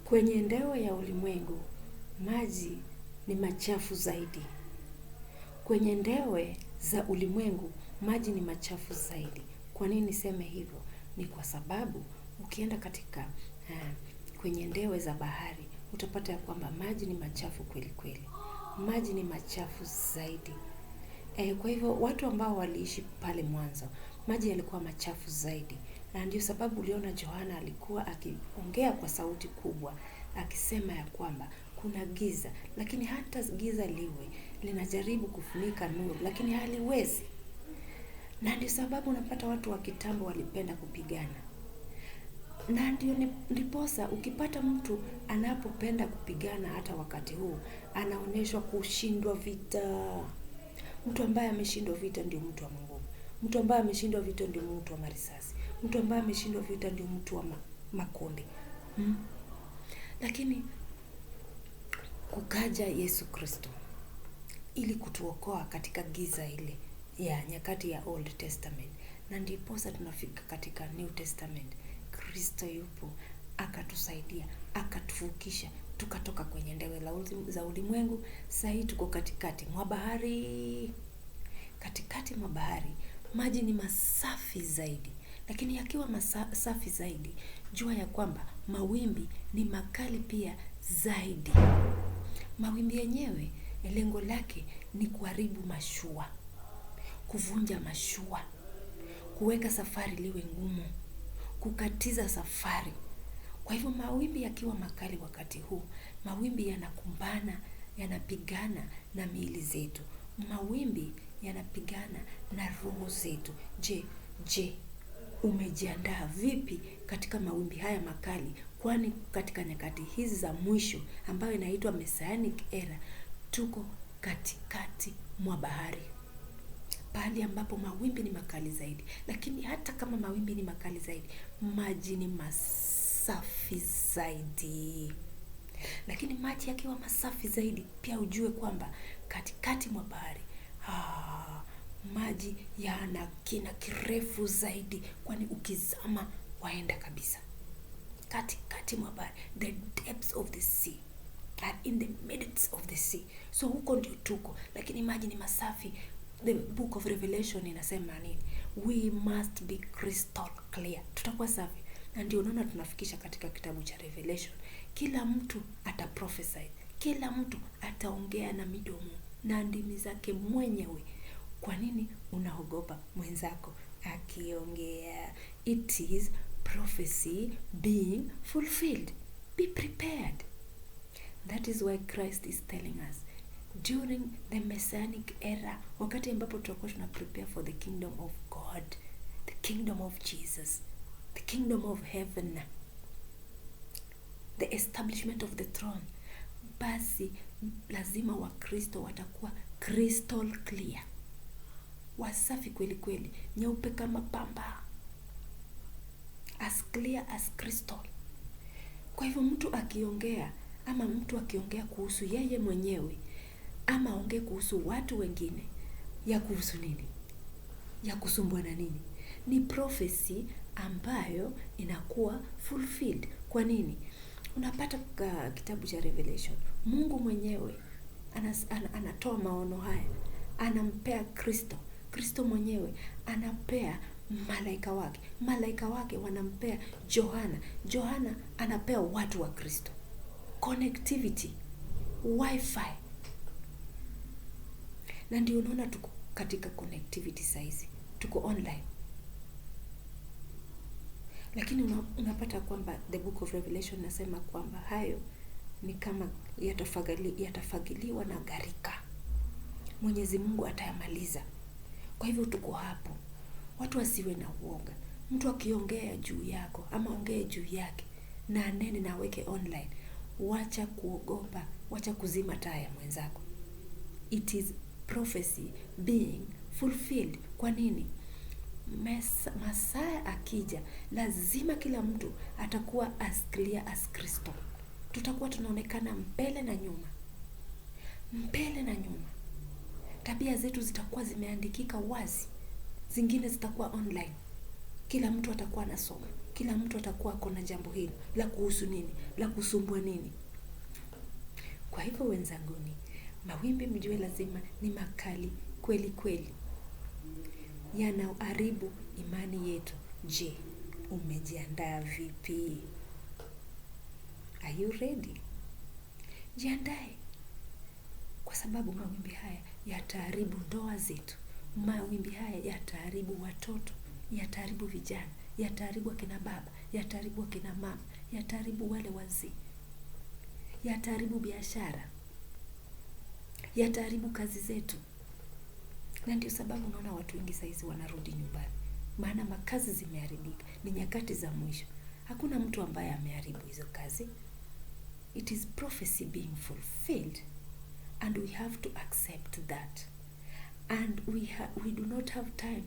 Kwenye ndeo ya ulimwengu, maji ni machafu zaidi. Kwenye ndewe za ulimwengu, maji ni machafu zaidi. Kwa nini niseme hivyo? Ni kwa sababu ukienda katika kwenye ndewe za bahari, utapata ya kwamba maji ni machafu kweli kweli. Maji ni machafu zaidi. Kwa hivyo watu ambao waliishi pale mwanzo, maji yalikuwa machafu zaidi. Na ndio sababu uliona Yohana alikuwa akiongea kwa sauti kubwa, akisema ya kwamba kuna giza, lakini hata giza liwe linajaribu kufunika nuru, lakini haliwezi. Na ndio sababu unapata watu wa kitambo walipenda kupigana. Na ndiposa ukipata mtu anapopenda kupigana hata wakati huu, anaonyeshwa kushindwa vita. Mtu ambaye ameshindwa vita ndio mtu wa Mungu. Mtu ambaye ameshindwa vita ndio mtu wa marisasi. Mtu ambaye ameshindwa vita ndio mtu wa makonde. Lakini kukaja Yesu Kristo ili kutuokoa katika giza ile ya nyakati ya Old Testament. Na ndiposa tunafika katika New Testament. Kristo yupo, akatusaidia, akatuvukisha, tukatoka kwenye ndewe za ulimwengu. Sasa tuko katikati mwa bahari. Katikati mwa bahari, maji ni masafi zaidi. Lakini yakiwa masafi zaidi, jua ya kwamba mawimbi ni makali pia zaidi. Mawimbi yenyewe, lengo lake ni kuharibu mashua, kuvunja mashua, kuweka safari liwe ngumu, kukatiza safari. Kwa hivyo mawimbi yakiwa makali wakati huu, mawimbi yanakumbana, yanapigana na miili zetu. Mawimbi yanapigana na roho zetu. Je, umejiandaa vipi katika mawimbi haya makali? Kwani katika nyakati hizi za mwisho ambayo inaitwa Messianic era, tuko katikati mwa bahari. Pahali ambapo mawimbi ni makali zaidi. Lakini hata kama mawimbi ni makali zaidi, maji ni masafi zaidi. Lakini maji yakiwa masafi zaidi, pia ujue kwamba katikati mwa bahari, maji yana kina kirefu zaidi, kwani ukizama waenda kabisa. Katikati mwa bahari, the depths of the sea are in the midst of the sea. So huko ndio tuko, lakini maji ni masafi. The book of Revelation inasema nini? We must be crystal clear. Tutakuwa safi. Na ndio unaona tunafikisha katika kitabu cha Revelation. Kila mtu ataprophesy. Kila mtu ataongea na midomo na ndimi zake mwenyewe. Kwa nini unaogopa mwenzako akiongea? It is prophecy being fulfilled. Be prepared. That is why Christ is telling us during the Messianic era, wakati ambapo tutakuwa tuna prepare for the kingdom of God, the kingdom of Jesus, the kingdom of heaven, the establishment of the throne, basi lazima Wakristo watakuwa crystal clear, wasafi kweli kweli, nyeupe kama pamba, as clear as crystal. Kwa hivyo mtu akiongea kuhusu yeye mwenyewe, ama aongee kuhusu watu wengine, ya kuhusu nini? Ya kusumbua na nini? Ni prophecy ambayo inakuwa fulfilled. Kwa nini? Unapata kitabu cha Revelation, Mungu mwenyewe anatoa maono haya, anampea Kristo. Kristo mwenyewe anapea malaika wake wanampea Yohana anapea watu wa Kristo. Connectivity, wifi. Na ndio unaona tuko katika connectivity saizi, tuko online. Lakini unapata kwamba the book of Revelation nasema kwamba hayo ni kama yatafagiliwa na gharika. Mwenyezi Mungu atayamaliza. Kwa hivyo tuko hapo. Watu wasiwe na uoga. Mtu akiongea juu yako ama ongee juu yake na anene na aweke online, wacha kuogopa, wacha kuzima taa ya mwenzako. It is prophecy being fulfilled. Kwa nini? Masaa akija, lazima kila mtu atakuwa as clear as Kristo. Tutakuwa tunaonekana mbele na nyuma. Mbele na nyuma. Tabia zetu zitakuwa zimeandikika wazi. Zingine zitakuwa online. Kila mtu atakuwa anasoma, kila mtu atakuwa ako na jambo hilo la kuhusu nini, la kusumbua nini. Kwa hivyo wenzanguni, mawimbi mjue lazima ni makali kweli kweli, yanaharibu imani yetu. Je, umejiandaa vipi? Are you ready? Jiandae, kwa sababu mawimbi haya yataharibu ndoa zetu. Mawimbi haya yataharibu watoto, yataharibu vijana, yataharibu akina baba, yataharibu akina mama, yataharibu wale wazee, yataharibu biashara, yataharibu kazi zetu. Na ndio sababu unaona watu wengi saizi wanarudi nyumbani, maana makazi zimeharibika. Ni nyakati za mwisho. Hakuna mtu ambaye ameharibu hizo kazi. It is prophecy being fulfilled, and we have to accept that. And we do not have time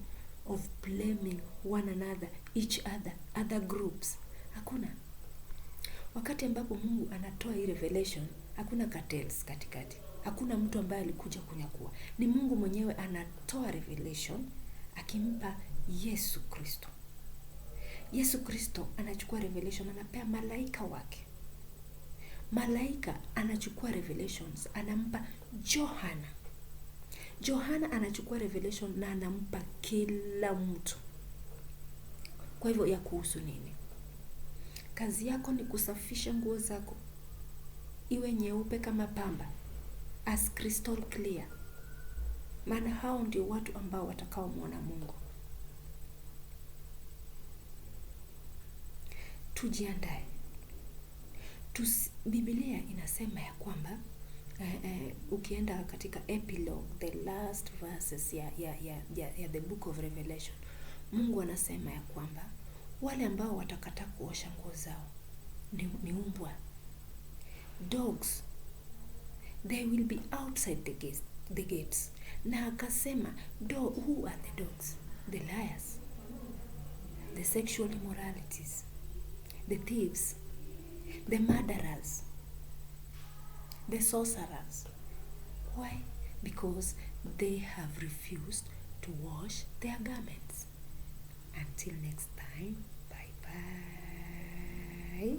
of blaming one another, each other groups. Hakuna. Wakati ambapo Mungu anatoa hii revelation, hakuna cartels katikati. Hakuna mtu ambaye alikuja kunyakua. Ni Mungu mwenyewe anatoa revelation akimpa Yesu Kristo. Yesu Kristo anachukua revelation, anapea malaika wake. Malaika anachukua revelations, anampa Johana. Johana anachukua revelation na anampa kila mtu. Kwa hivyo ya kuhusu nini? Kazi yako ni kusafisha nguo zako iwe nyeupe kama pamba, as crystal clear. Maana hao ndio watu ambao watakao muona Mungu. Tujiandae. Biblia inasema ya kwamba ukienda katika epilogue, the last verses ya the book of Revelation, Mungu anasema ya kwamba wale ambao watakataa kuosha nguo zao ni umbwa, dogs, they will be outside the gates. Na akasema, who are the dogs? The liars, the sexual immoralities, the thieves, the murderers, the sorcerers. Why? Because they have refused to wash their garments. Until next time, bye bye.